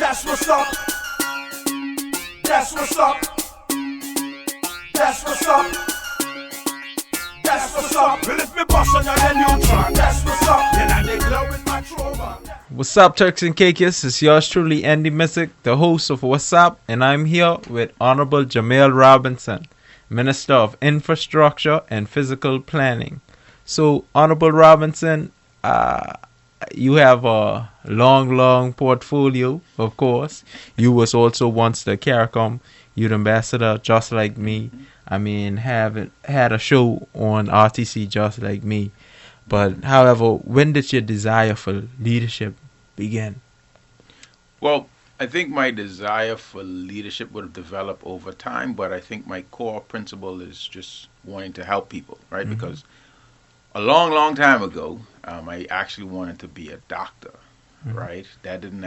That's what's up. That's what's up. That's what's up. That's what's up. Well, if me bust on your neutron, that's what's up. Then I dig low with my trauma. What's up, Turks and Caicos? It's yours truly, Andy Missick, the host of Wassup, and I'm here with Honorable Jamell Robinson, Minister of Infrastructure and Physical Planning. So, Honorable Robinson, you have a long portfolio, of course. You was also once the CARICOM Youth Ambassador, just like me. I mean, haven't had a show on RTC just like me. But, however, when did your desire for leadership begin? Well, I think my desire for leadership would have developed over time, but I think my core principle is just wanting to help people, right? Mm-hmm. Because a long time ago, I actually wanted to be a doctor, mm-hmm. right? That didn't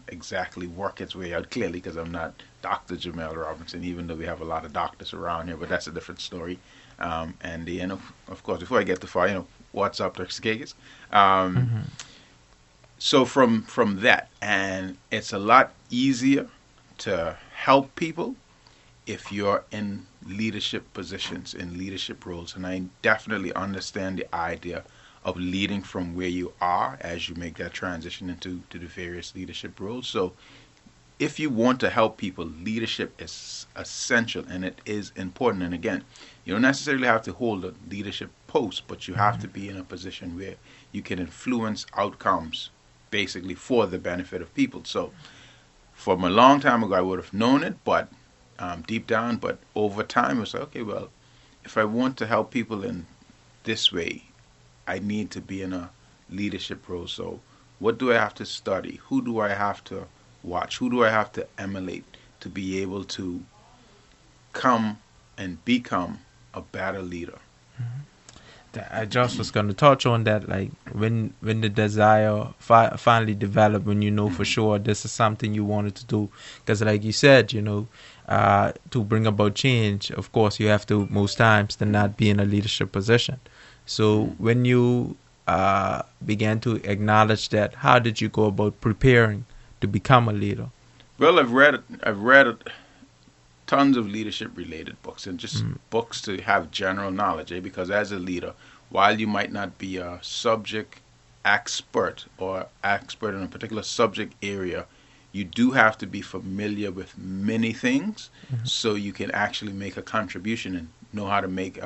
exactly work its way out clearly because I'm not Dr. Jamell Robinson, even though we have a lot of doctors around here, but that's a different story. And of course, before I get too far, what's up, Turks and Caicos? Mm-hmm. So from that, and it's a lot easier to help people if you're in leadership positions, in leadership roles. And I definitely understand the idea of leading from where you are as you make that transition into the various leadership roles. So if you want to help people, leadership is essential and it is important. And again, you don't necessarily have to hold a leadership post, but you have to be in a position where you can influence outcomes basically for the benefit of people. So from a long time ago, I would have known it, but deep down, but over time, I was like, okay, well, if I want to help people in this way, I need to be in a leadership role. So what do I have to study? Who do I have to watch? Who do I have to emulate to be able to come and become a better leader? Mm-hmm. I just was going to touch on that, like when the desire finally developed, when you know for sure this is something you wanted to do. Because like you said, to bring about change, of course, you have to most times to not be in a leadership position. So when you began to acknowledge that, how did you go about preparing to become a leader? Well, I've read tons of leadership related books and just books to have general knowledge, because as a leader, while you might not be a subject expert or expert in a particular subject area, you do have to be familiar with many things so you can actually make a contribution and know how to make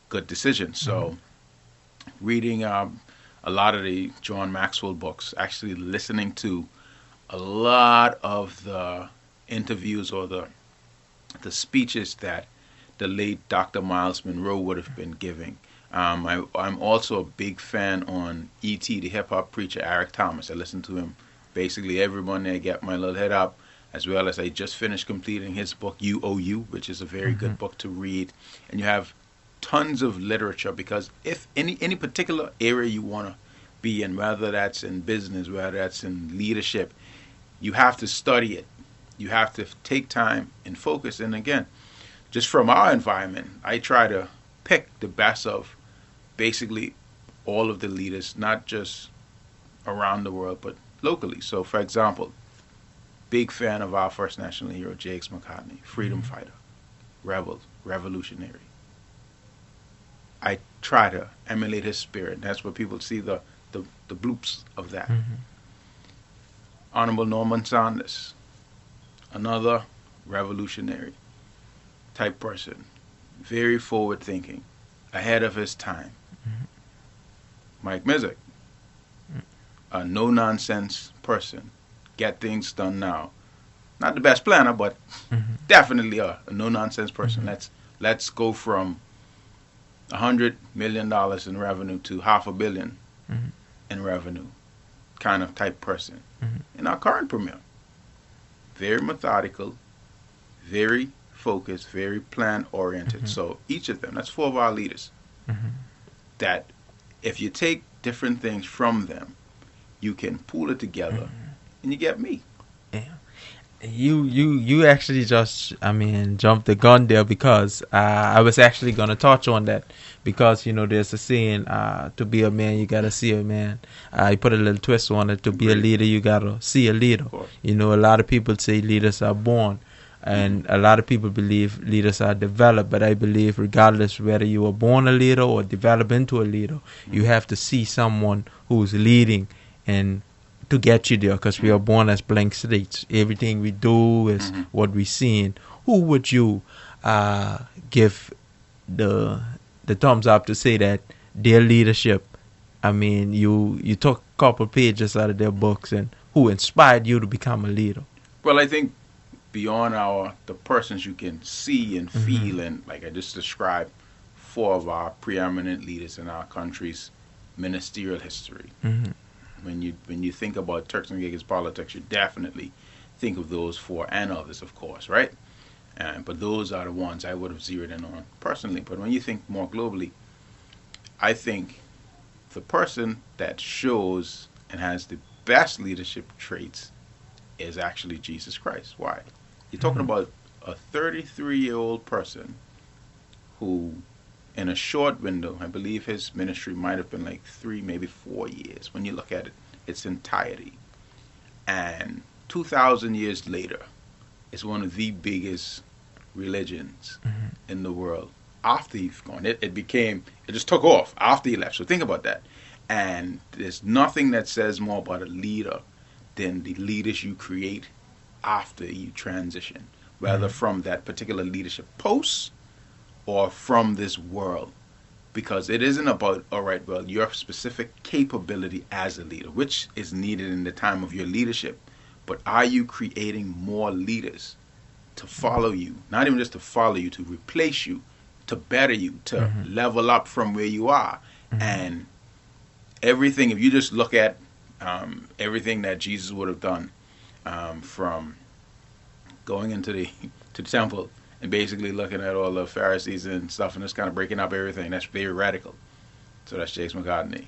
good decisions. So reading a lot of the John Maxwell books, actually listening to a lot of the interviews or the speeches that the late Dr. Miles Monroe would have been giving. I'm also a big fan on E.T., the hip-hop preacher, Eric Thomas. I listen to him basically every Monday. I get my little head up, as well as I just finished completing his book, UOU, which is a very good book to read. And you have tons of literature, because if any particular area you want to be in, whether that's in business, whether that's in leadership, you have to study it. You have to take time and focus. And again, just from our environment, I try to pick the best of basically all of the leaders, not just around the world, but locally. So, for example, big fan of our first national hero, J.X. McCartney, freedom fighter, rebel, revolutionary. I try to emulate his spirit. That's where people see the bloops of that. Honorable Norman Saunders, another revolutionary type person, very forward thinking, ahead of his time. Mike Missick, a no nonsense person, get things done now. Not the best planner, but definitely a no nonsense person. Let's go from $100 million in revenue to $500 million in revenue, kind of type person. And our current premier, very methodical, very focused, very plan oriented. So each of them, that's 4 of our leaders, that if you take different things from them, you can pull it together and you get me. Yeah. You actually just, I mean, jumped the gun there, because I was actually gonna touch on that, because there's a saying, to be a man you gotta see a man. I put a little twist on it. To be a leader you gotta see a leader. A lot of people say leaders are born, and a lot of people believe leaders are developed. But I believe regardless whether you were born a leader or develop into a leader, you have to see someone who's leading and to get you there, because we are born as blank slates. Everything we do is what we seeing. Who would you give the thumbs up to say that their leadership, I mean, you took a couple pages out of their books, and who inspired you to become a leader? Well, I think beyond the persons you can see and feel, and like I just described, 4 of our preeminent leaders in our country's ministerial history. When you think about Turks and Caicos politics, you definitely think of those 4 and others, of course, right? But those are the ones I would have zeroed in on personally. But when you think more globally, I think the person that shows and has the best leadership traits is actually Jesus Christ. Why? You're talking about a 33-year-old person who, in a short window, I believe his ministry might have been like 3, maybe 4 years when you look at it, its entirety. And 2,000 years later, it's one of the biggest religions in the world. After he's gone, it just took off after he left. So think about that. And there's nothing that says more about a leader than the leaders you create after you transition, whether from that particular leadership post or from this world. Because it isn't about, all right, well, your specific capability as a leader, which is needed in the time of your leadership, but are you creating more leaders to follow you? Not even just to follow you, to replace you, to better you, to level up from where you are. And everything, if you just look at everything that Jesus would have done, from going into the temple and basically looking at all the Pharisees and stuff and just kind of breaking up everything, that's very radical. So that's James McCartney.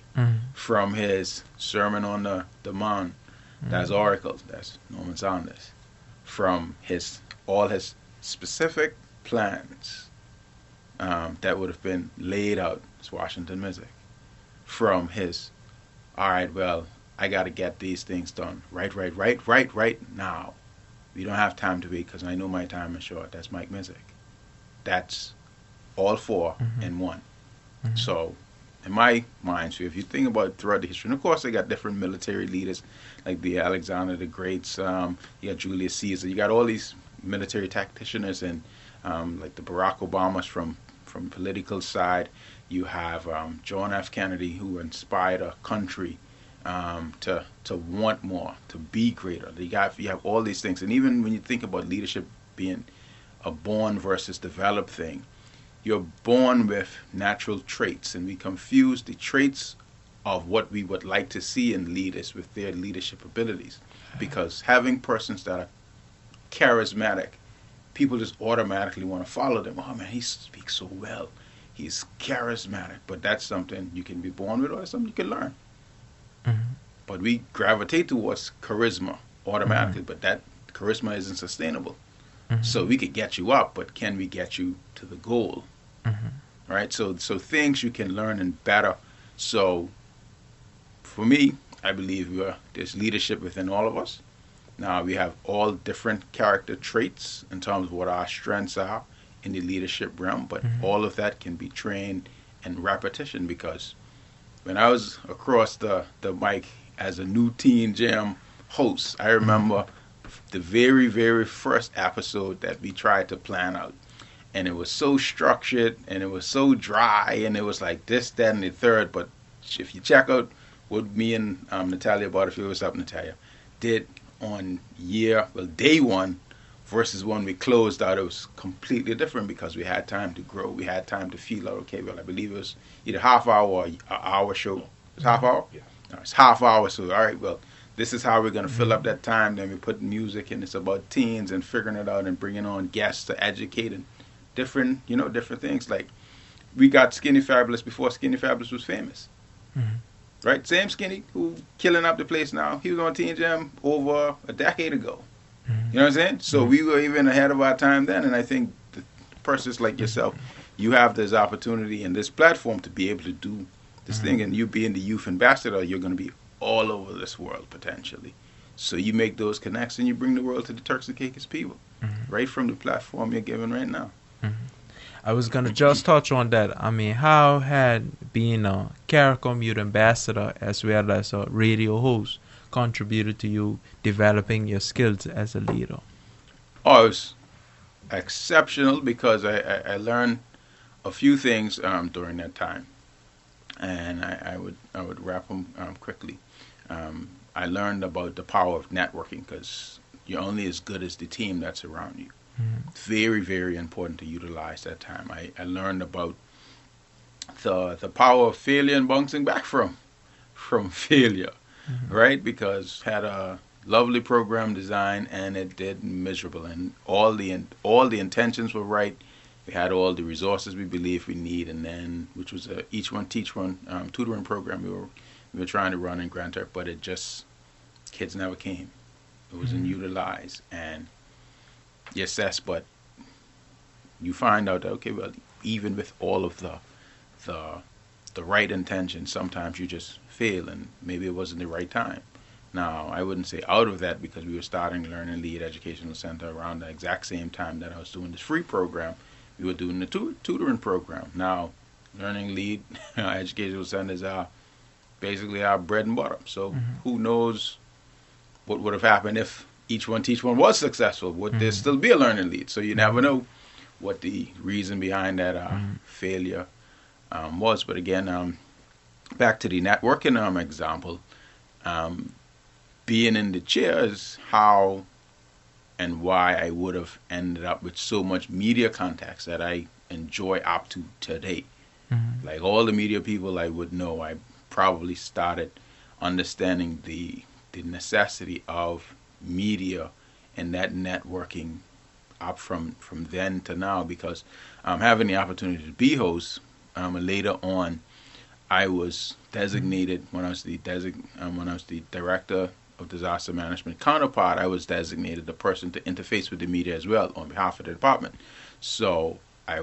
From his Sermon on the Mount, that's Oracles, that's Norman Saunders. From all his specific plans that would have been laid out, it's Washington Music. From his, all right, well, I got to get these things done right now. We don't have time to wait because I know my time is short. That's Mike Music. That's all 4 in one. So, in my mind, so if you think about throughout the history, and of course they got different military leaders, like the Alexander the Greats, you got Julius Caesar, you got all these military tacticians, and like the Barack Obamas from political side. You have John F. Kennedy, who inspired a country to want more, to be greater. You have all these things, and even when you think about leadership being a born versus developed thing, you're born with natural traits, and we confuse the traits of what we would like to see in leaders with their leadership abilities, because having persons that are charismatic, people just automatically want to follow them. Oh man, he speaks so well. He's charismatic, but that's something you can be born with, or something you can learn. But we gravitate towards charisma automatically, but that charisma isn't sustainable. So we could get you up, but can we get you to the goal? Right? So things you can learn and better. So for me, I believe there's leadership within all of us. Now we have all different character traits in terms of what our strengths are in the leadership realm, but all of that can be trained and repetition, because when I was across the mic as a new Teen Jam host, I remember the very, very first episode that we tried to plan out. And it was so structured, and it was so dry, and it was like this, that, and the third. But if you check out what me and Natalia Butterfield, what's up, Natalia, did on day 1 versus when we closed out, it was completely different, because we had time to grow. We had time to feel like, okay, well, I believe it was either half hour or an hour show. It's half hour? Yeah. No, it's half hour. So, all right, well, this is how we're going to fill up that time. Then we put music, and it's about teens and figuring it out and bringing on guests to educate and different things. Like, we got Skinny Fabulous before Skinny Fabulous was famous. Right? Same Skinny who killing up the place now. He was on Teen Jam over a decade ago. You know what I'm saying? So we were even ahead of our time then, and I think the persons like yourself, you have this opportunity and this platform to be able to do this thing, and you being the youth ambassador, you're going to be all over this world potentially. So you make those connects and you bring the world to the Turks and Caicos people, right from the platform you're given right now. I was gonna just touch on that. I mean, how had being a CARICOM Youth Ambassador as well as a radio host contributed to you developing your skills as a leader? Oh, it was exceptional because I learned a few things during that time, and I would wrap them quickly. I learned about the power of networking because you're only as good as the team that's around you. Very, very important to utilize that time. I learned about the power of failure and bouncing back from failure, right? Because had a lovely program design and it did miserable, and all the intentions were right. We had all the resources we believe we need, and then which was a each one teach one tutoring program we were trying to run in Grand Turk, but it just kids never came. It wasn't utilized, and yes, but you find out that okay, well, even with all of the right intentions, sometimes you just fail, and maybe it wasn't the right time. Now, I wouldn't say out of that because we were starting Learning Lead Educational Center around the exact same time that I was doing this free program. We were doing the tutoring program. Now, Learning Lead Educational Centers are basically our bread and butter. So who knows what would have happened if each one teach one was successful? Would there still be a Learning Lead? So you never know what the reason behind that failure was. But again, back to the networking example, being in the chair is how and why I would have ended up with so much media contacts that I enjoy up to today. Like all the media people I would know, I probably started understanding the necessity of media and that networking up from then to now, because having the opportunity to be host, later on I was designated when I was the director of disaster management counterpart. I was designated the person to interface with the media as well on behalf of the department. So I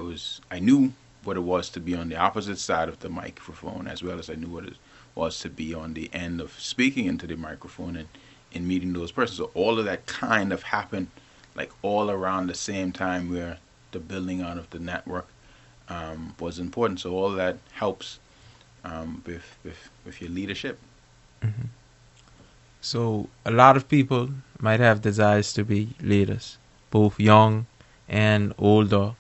knew what it was to be on the opposite side of the microphone, as well as I knew what it was to be on the end of speaking into the microphone and meeting those persons. So all of that kind of happened like all around the same time, where the building out of the network was important. So all of that helps with your leadership. So a lot of people might have desires to be leaders, both young and older,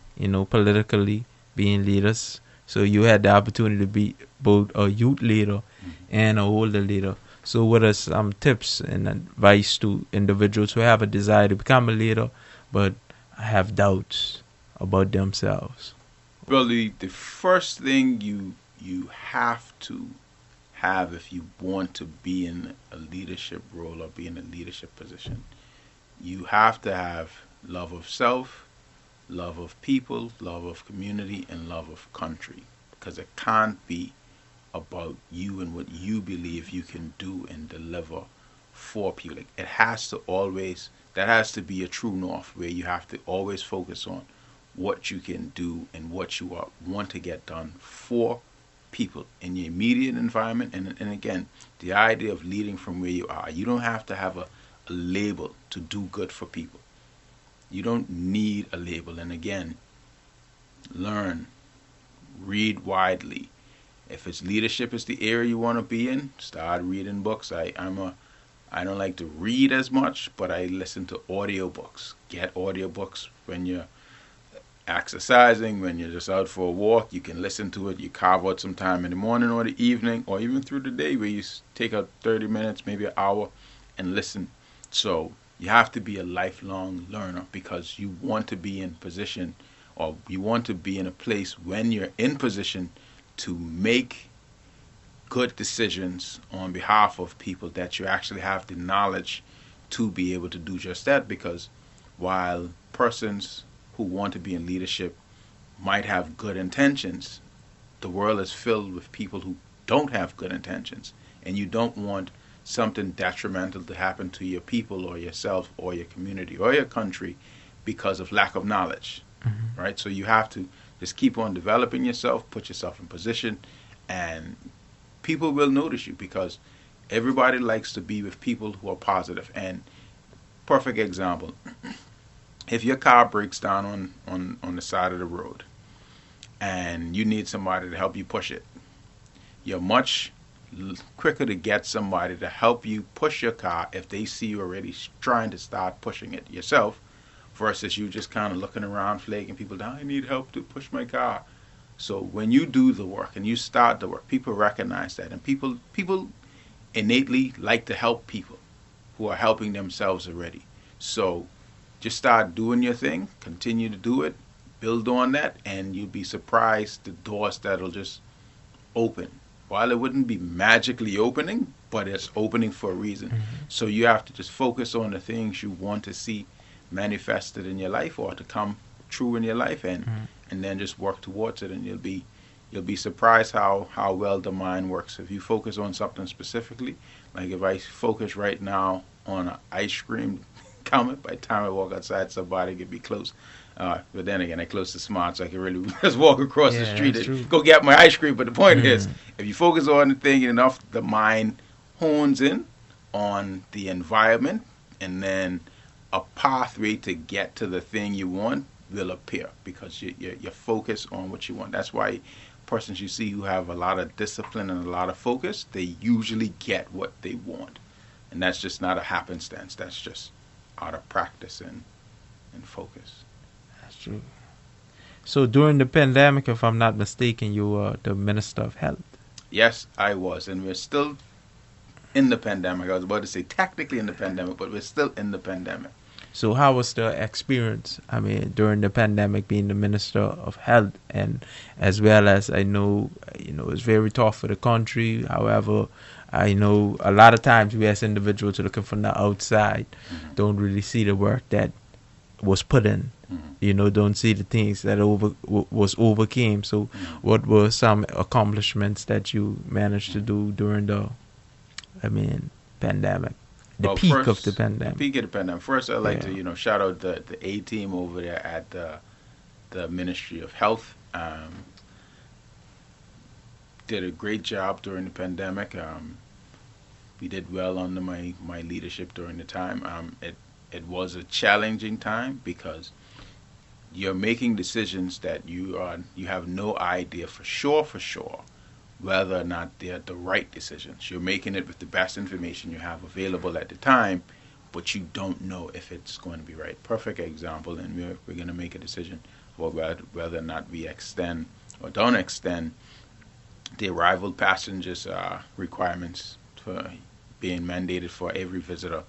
politically being leaders. So you had the opportunity to be both a youth leader and an older leader. So what are some tips and advice to individuals who have a desire to become a leader but have doubts about themselves? Well, the first thing you have to have if you want to be in a leadership role or be in a leadership position, you have to have love of self, love of people, love of community, and love of country. Because it can't be about you and what you believe you can do and deliver for people. It has to always, that has to be a true north, where you have to always focus on what you can do and what you want to get done for people in your immediate environment. And again, the idea of leading from where you are. You don't have to have a label to do good for people. You don't need a label. And again, learn, read widely. If it's leadership is the area you want to be in, start reading books. I don't like to read as much, but I listen to audiobooks. Get audiobooks when you're exercising, when you're just out for a walk. You can listen to it. You carve out some time in the morning or the evening, or even through the day, where you take out 30 minutes, maybe an hour, and listen. So you have to be a lifelong learner, because you want to be in position, or you want to be in a place when you're in position to make good decisions on behalf of people, that you actually have the knowledge to be able to do just that. Because while persons who want to be in leadership might have good intentions, the world is filled with people who don't have good intentions, and you don't want something detrimental to happen to your people or yourself or your community or your country because of lack of knowledge, right? So you have to just keep on developing yourself, put yourself in position, and people will notice you because everybody likes to be with people who are positive. And perfect example, if your car breaks down on the side of the road and you need somebody to help you push it, you're much quicker to get somebody to help you push your car if they see you already trying to start pushing it yourself versus you just kind of looking around flagging people down. I need help to push my car. So when you do the work and you start the work, people recognize that, and people innately like to help people who are helping themselves already. So just start doing your thing, continue to do it, build on that, and you'll be surprised the doors that'll just open. While it wouldn't be magically opening, but it's opening for a reason. So you have to just focus on the things you want to see manifested in your life or to come true in your life, and then just work towards it, and you'll be surprised how well the mind works. If you focus on something specifically, like if I focus right now on an ice cream coming, by the time I walk outside, somebody could be close. But then again, I close to Smart, so I can really just walk across the street and go get my ice cream. But the point is, if you focus on the thing enough, the mind hones in on the environment, and then a pathway to get to the thing you want will appear because you're focused on what you want. That's why persons you see who have a lot of discipline and a lot of focus, they usually get what they want. And that's just not a happenstance. That's just out of practice and focus. That's true. So during the pandemic, if I'm not mistaken, you were the Minister of Health. Yes, I was. And we're still in the pandemic. I was about to say technically in the pandemic, but we're still in the pandemic. So how was the experience, I mean, during the pandemic being the Minister of Health, and as well as I know, it's very tough for the country. However, I know a lot of times we as individuals looking from the outside don't really see the work that was put in. Don't see the things that was overcame. So what were some accomplishments that you managed to do during the, pandemic? The peak of the pandemic. The peak of the pandemic. First, I'd like to, shout out the A team over there at the Ministry of Health. Did a great job during the pandemic. We did well under my leadership during the time. It was a challenging time because you're making decisions that you have no idea for sure whether or not they're the right decisions. You're making it with the best information you have available at the time, but you don't know if it's going to be right. Perfect example, and we're going to make a decision about whether or not we extend or don't extend the arrival passengers requirements for being mandated for every visitor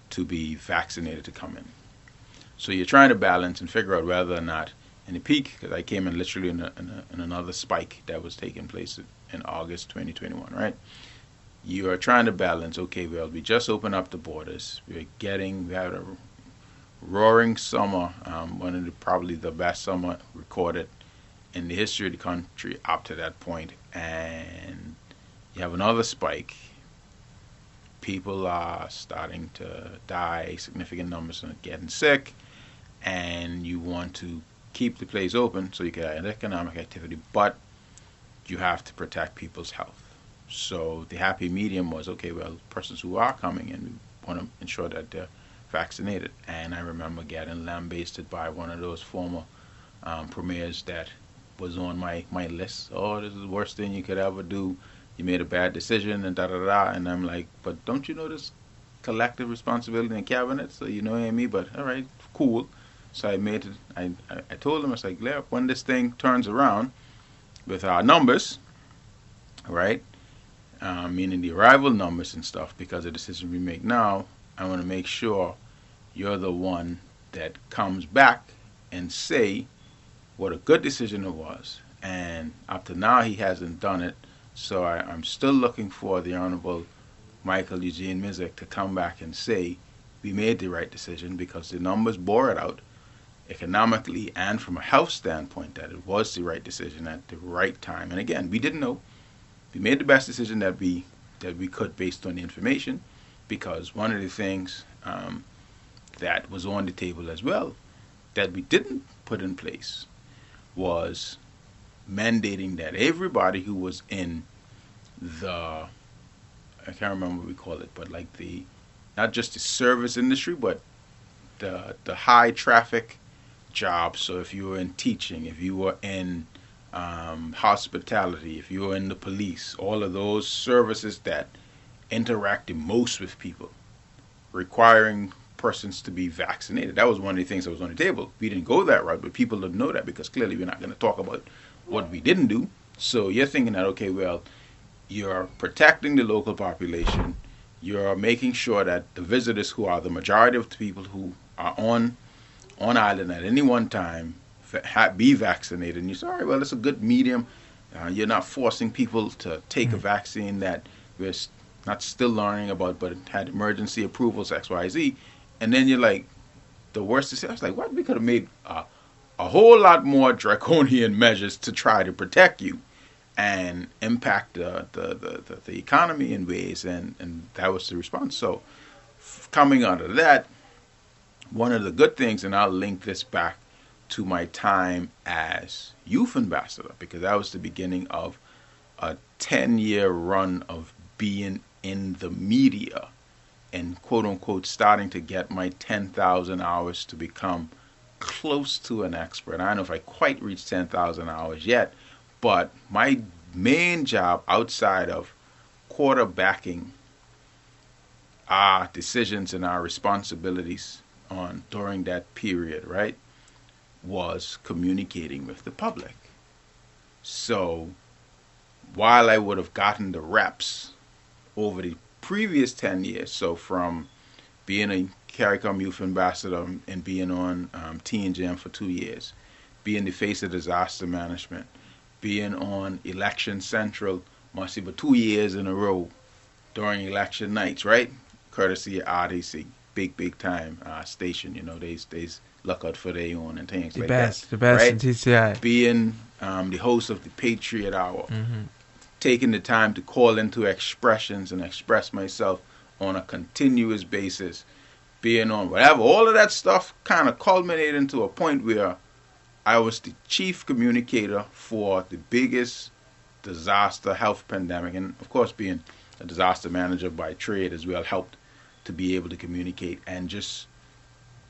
to be vaccinated to come in. So you're trying to balance and figure out whether or not in the peak, because I came in literally in another spike that was taking place in August 2021, right? You are trying to balance, okay, well, we just opened up the borders. We had a roaring summer, one of probably the best summer recorded in the history of the country up to that point. And you have another spike. People are starting to die, significant numbers are getting sick, and you want to keep the place open so you can have economic activity, but you have to protect people's health. So the happy medium was, okay, well, persons who are coming in, we want to ensure that they're vaccinated. And I remember getting lambasted by one of those former premiers that was on my list. Oh, this is the worst thing you could ever do. You made a bad decision and da-da-da. And I'm like, but don't you know this collective responsibility in the cabinet? So you know what I mean? But all right, cool. So I made it. I told him, I was like, when this thing turns around with our numbers, right, meaning the arrival numbers and stuff, because of the decision we make now, I want to make sure you're the one that comes back and say what a good decision it was. And up to now, he hasn't done it. So I'm still looking for the Honorable Michael Eugene Mizik to come back and say we made the right decision because the numbers bore it out economically and from a health standpoint that it was the right decision at the right time. And again, we didn't know. We made the best decision that we that we could based on the information, because one of the things that was on the table as well that we didn't put in place was mandating that everybody who was in the, I can't remember what we call it, but like the, not just the service industry, but the high traffic jobs. So if you were in teaching, if you were in hospitality, if you were in the police, all of those services that interact the most with people, requiring persons to be vaccinated. That was one of the things that was on the table. We didn't go that route, but people didn't know that, because clearly we're not going to talk about what we didn't do. So you're thinking that, okay, well, you're protecting the local population. You're making sure that the visitors, who are the majority of the people who are on island at any one time, be vaccinated. And you say, all right, well, it's a good medium. You're not forcing people to take a vaccine that we're not still learning about, but it had emergency approvals, X, Y, Z. And then you're like, the worst is, I was like, what? We could have made a whole lot more draconian measures to try to protect you and impact the economy in ways, and that was the response. So coming out of that, one of the good things, and I'll link this back to my time as youth ambassador, because that was the beginning of a 10-year run of being in the media and quote unquote starting to get my 10,000 hours to become close to an expert. I don't know if I quite reached 10,000 hours yet, but my main job outside of quarterbacking our decisions and our responsibilities during that period, right, was communicating with the public. So while I would have gotten the reps over the previous 10 years, so from being a CARICOM youth ambassador and being on TNJM for 2 years, being the face of disaster management, being on Election Central, must see, but 2 years in a row during election nights, right? Courtesy of RDC, big time station. You know, they look out for their own and things like that. The best right? in TCI. Being the host of the Patriot Hour, taking the time to call into expressions and express myself on a continuous basis, being on whatever, all of that stuff kind of culminated into a point where I was the chief communicator for the biggest disaster health pandemic. And of course, being a disaster manager by trade as well helped to be able to communicate and just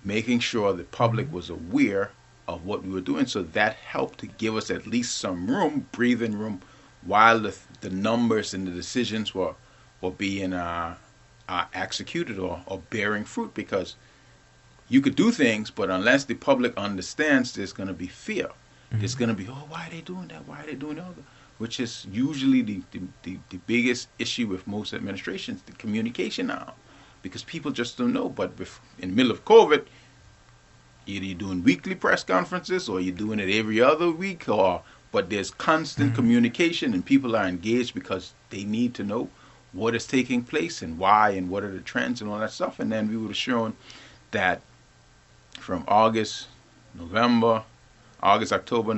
making sure the public was aware of what we were doing. So that helped to give us at least some room, breathing room, while the numbers and the decisions were being executed or bearing fruit. Because you could do things, but unless the public understands, there's going to be fear. There's going to be, oh, why are they doing that? Why are they doing that? Which is usually the biggest issue with most administrations, the communication now. Because people just don't know. But in the middle of COVID, either you're doing weekly press conferences or you're doing it every other week, but there's constant communication and people are engaged because they need to know what is taking place and why and what are the trends and all that stuff. And then we would have shown that from August, September, October,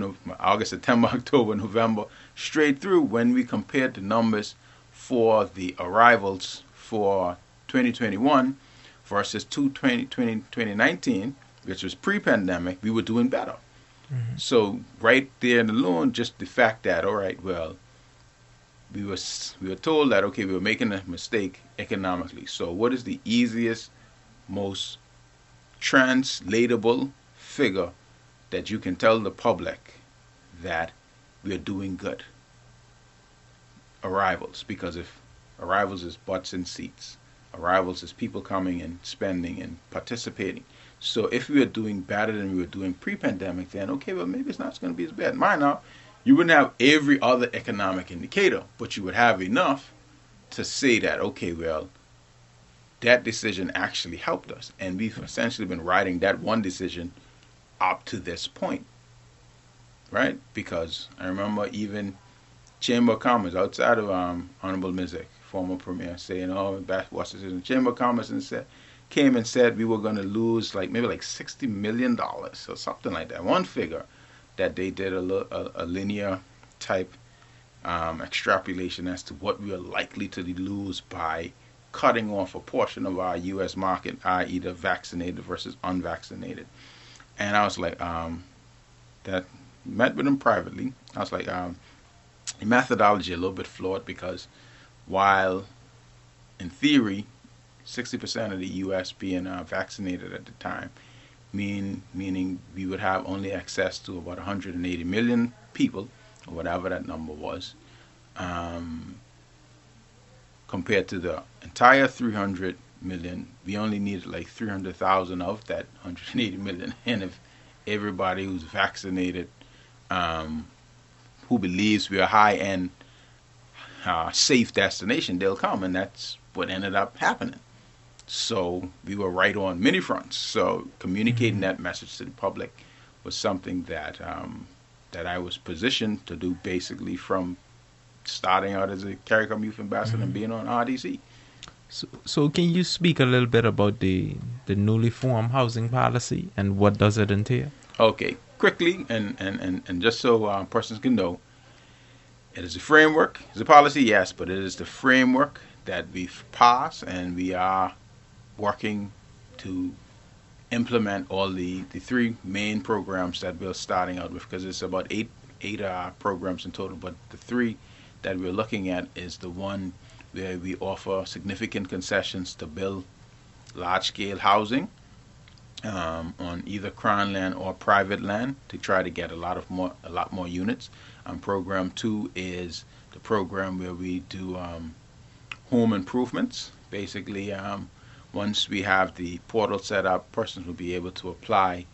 November, straight through, when we compared the numbers for the arrivals for 2021 versus 2019, which was pre-pandemic, we were doing better. So right there in alone, just the fact that, all right, well, we were told that, okay, we were making a mistake economically. So what is the easiest, most translatable figure that you can tell the public that we are doing good? Arrivals. Because if arrivals is butts and seats, arrivals is people coming and spending and participating. So if we were doing better than we were doing pre-pandemic, then okay, well, maybe it's not going to be as bad. Mind now, you wouldn't have every other economic indicator, but you would have enough to say that, okay, well, that decision actually helped us. And we've essentially been riding that one decision up to this point, right? Because I remember even Chamber of Commerce, outside of Honorable Mizik, former premier, saying, oh, that's what's the decision. Chamber of Commerce came and said we were going to lose maybe $60 million or something like that. One figure that they did a linear type extrapolation as to what we are likely to lose by cutting off a portion of our U.S. market, i.e., the vaccinated versus unvaccinated. And I was like, that met with him privately. I was like, the methodology a little bit flawed because while in theory 60% of the U.S. being vaccinated at the time, meaning we would have only access to about 180 million people, or whatever that number was, compared to the entire 300 million. We only needed like 300,000 of that 180 million. And if everybody who's vaccinated, who believes we're a high-end, safe destination, they'll come, and that's what ended up happening. So we were right on many fronts. So communicating that message to the public was something that that I was positioned to do, basically from starting out as a CARICOM youth ambassador and being on RDC. So can you speak a little bit about the newly formed housing policy and what does it entail? Okay, quickly, and just so persons can know, it is a framework. It's a policy, yes, but it is the framework that we've passed, and we are working to implement all the three main programs that we're starting out with, because it's about eight programs in total, but the three that we're looking at is the one where we offer significant concessions to build large-scale housing on either crown land or private land to try to get a lot more units. Program 2 is the program where we do home improvements. Basically, once we have the portal set up, persons will be able to apply,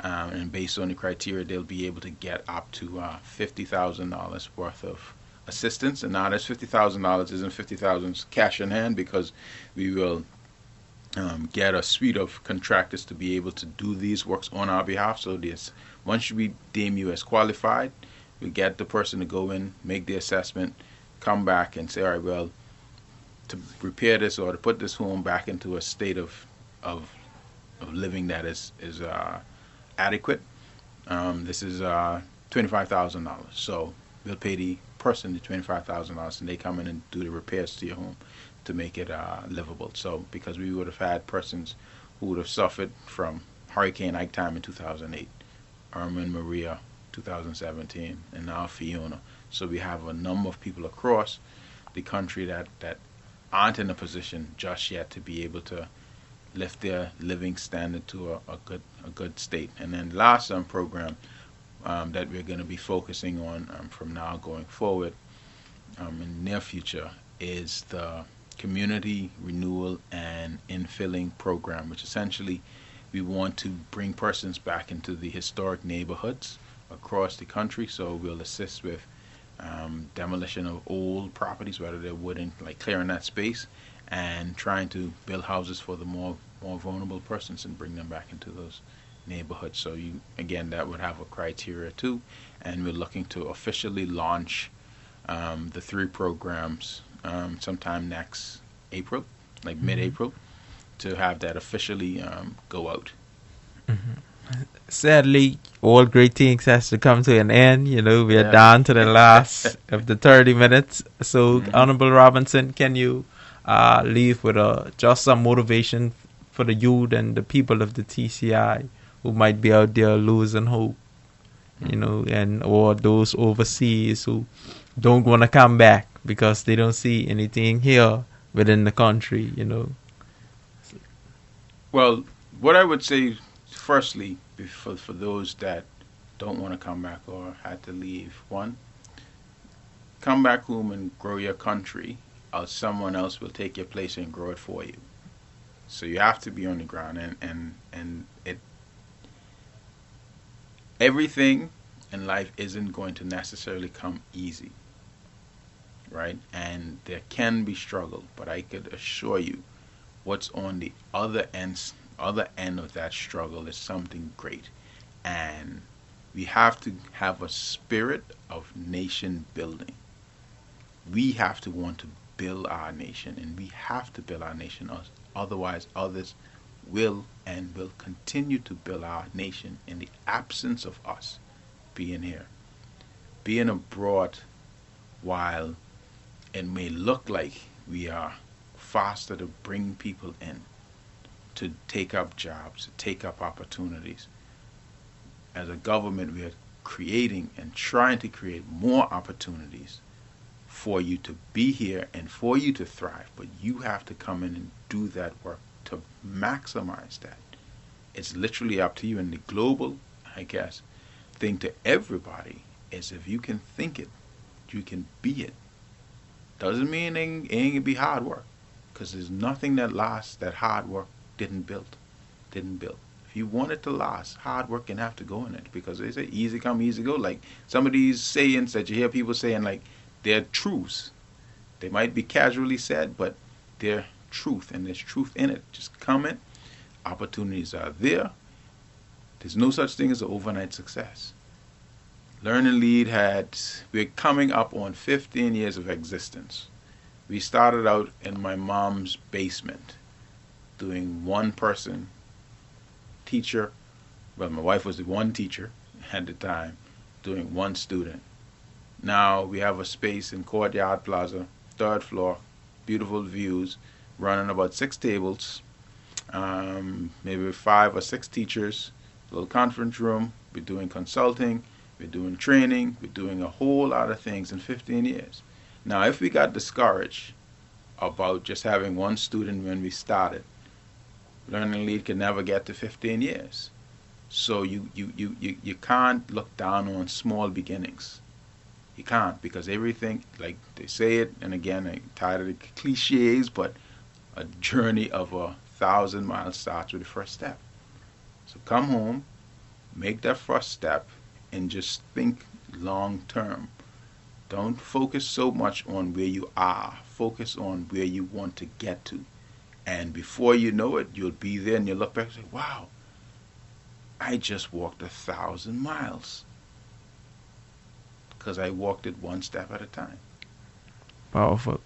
and based on the criteria, they'll be able to get up to $50,000 worth of assistance. And now this $50,000 isn't $50,000 cash in hand, because we will get a suite of contractors to be able to do these works on our behalf. So this, once we deem you as qualified, we get the person to go in, make the assessment, come back and say, all right, well, to repair this or to put this home back into a state of living that is adequate, this is $25,000. So we'll pay the person the $25,000, and they come in and do the repairs to your home to make it livable. So because we would have had persons who would have suffered from Hurricane Ike time in 2008, Irma and Maria 2017, and now Fiona. So we have a number of people across the country that aren't in a position just yet to be able to lift their living standard to a good state. And then last program that we're going to be focusing on from now going forward in the near future is the community renewal and infilling program, which essentially we want to bring persons back into the historic neighborhoods across the country. So we'll assist with demolition of old properties, whether they're wooden, like clearing that space and trying to build houses for the more vulnerable persons and bring them back into those neighborhoods. So you, again, that would have a criteria too, and we're looking to officially launch the three programs sometime next April, like mid-April, to have that officially go out. Sadly, all great things has to come to an end. You know, we are down to the last of the 30 minutes. So, Honorable Robinson, can you leave with just some motivation for the youth and the people of the TCI who might be out there losing hope, you know, and or those overseas who don't want to come back because they don't see anything here within the country, you know? Well, what I would say, firstly, for those that don't want to come back or had to leave, one, come back home and grow your country, or someone else will take your place and grow it for you. So you have to be on the ground, and it, everything in life isn't going to necessarily come easy, right? And there can be struggle, but I could assure you, what's on the other end of that struggle is something great. And we have to have a spirit of nation building. We have to want to build our nation, and we have to build our nation. Otherwise, others will and will continue to build our nation in the absence of us being here. Being abroad while it may look like we are faster to bring people in, to take up jobs, to take up opportunities. As a government, we are creating and trying to create more opportunities for you to be here and for you to thrive. But you have to come in and do that work to maximize that. It's literally up to you. And the global, I guess, thing to everybody is if you can think it, you can be it. Doesn't mean it ain't gonna be hard work, because there's nothing that lasts that hard work didn't build. If you want it to last, hard work can have to go in it, because they say easy come, easy go. Like some of these sayings that you hear people saying, like they're truths. They might be casually said, but they're truth, and there's truth in it. Just comment. Opportunities are there. There's no such thing as an overnight success. Learn and Lead we're coming up on 15 years of existence. We started out in my mom's basement doing one person teacher. Well, my wife was the one teacher at the time, doing one student. Now we have a space in Courtyard Plaza, 3rd floor, beautiful views, running about 6 tables, maybe 5 or 6 teachers, little conference room. We're doing consulting, we're doing training, we're doing a whole lot of things in 15 years. Now, if we got discouraged about just having one student when we started, Learn and Lead could never get to 15 years. So you can't look down on small beginnings. You can't, because everything, like they say it, and again, I'm tired of the cliches, but a journey of 1,000 miles starts with the first step. So come home, make that first step, and just think long term. Don't focus so much on where you are. Focus on where you want to get to. And before you know it, you'll be there and you'll look back and say, wow, I just walked 1,000 miles. Because I walked it one step at a time. Powerful.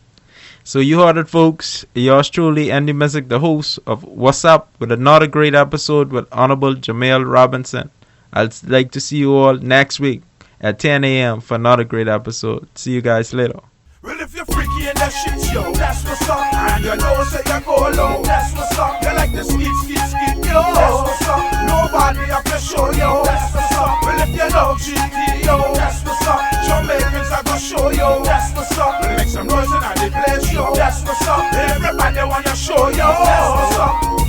So you heard it, folks. Yours truly, Andy Messick, the host of Wassup, with another great episode with Honorable Jamell Robinson. I'd like to see you all next week at 10 a.m. for another great episode. See you guys later. Well, if you're freaky and that shit, yo, that's what's up. And you know, say you go low, that's what's up. You like the skid, yo, that's what's up. Nobody have to show, yo, that's what's up. Well, if you love GT, yo, that's what's up. Jamaicans are gonna show, yo, that's what's up. Make some noise in the place, yo, that's what's up. Everybody wanna show, yo, that's what's up.